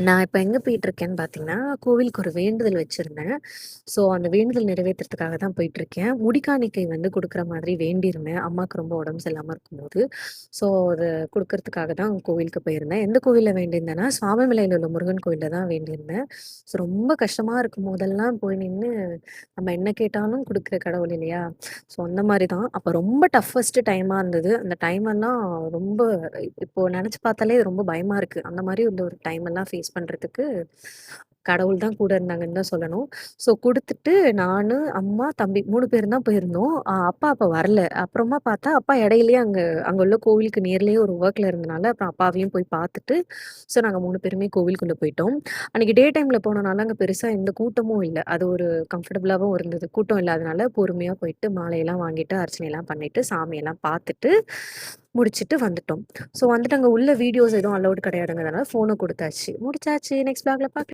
நான் இப்ப எங்க போயிட்டுருக்கேன்னு பார்த்தீங்கன்னா, கோவிலுக்கு ஒரு வேண்டுதல் வச்சிருந்தேன். ஸோ, அந்த வேண்டுதல் நிறைவேத்துறதுக்காக தான் போயிட்டுருக்கேன். முடி காணிக்கை வந்து குடுக்குற மாதிரி வேண்டியிருந்தேன். அம்மாக்கு ரொம்ப உடம்பு சரியில்லாம இருக்கும்போது. ஸோ, அத குடுக்கறதுக்காக தான் கோவிலுக்கு போயிருந்தேன். எந்த கோவில்ல வேண்டியிருந்தேன்னா, சுவாமிமலையில உள்ள முருகன் கோவில்ல தான் வேண்டியிருந்தேன். ஸோ, ரொம்ப கஷ்டமா இருக்கும்போதெல்லாம் போய் நின்னு நம்ம என்ன கேட்டாலும் குடுக்குற கடவுள் இல்லையா? ஸோ, அந்த மாரி தான். அப்ப ரொம்ப டஃபஸ்ட் டைமா இருந்தது. அந்த டைமெல்லாம் ரொம்ப இப்போ நெனச்சு பார்த்தாலே ரொம்ப பயமா இருக்கு. அந்த மாரி உள்ள ஒரு டைம் எல்லாம் ஃபேஸ் பண்றதுக்கு கடவுள் தான் கூட இருந்தாங்கன்னு தான் சொல்லணும். ஸோ குடுத்துட்டு நானு, அம்மா, தம்பி 3 பேரும் தான் போயிருந்தோம். அப்பா அப்ப வரல. அப்புறமா பார்த்தா அப்பா இடையிலேயே அங்க அங்க உள்ள கோவிலுக்கு நேர்லயே ஒரு ஒர்க்ல இருந்தனால, அப்புறம் அப்பாவையும் போய் பார்த்துட்டு, ஸோ நாங்க 3 பேருமே கோவிலுக்குள்ள போயிட்டோம். அன்னைக்கு டே டைம்ல போனனால அங்க பெருசா எந்த கூட்டமும் இல்ல. அது ஒரு கம்ஃபர்டபுளாவும் இருந்தது. கூட்டம் இல்லாதனால பொறுமையா போயிட்டு மாலையெல்லாம் வாங்கிட்டு, அர்ச்சனைலாம் பண்ணிட்டு, சாமியெல்லாம் பார்த்துட்டு, முடிச்சுட்டு வந்துட்டோம். ஸோ வந்துட்டு அங்க உள்ள வீடியோஸ் எதுவும் அலவுட் கிடையாதுங்கிறதுனால ஃபோன குடுத்தாச்சு. முடிச்சாச்சு. நெக்ஸ்ட் வ்ளாக்ல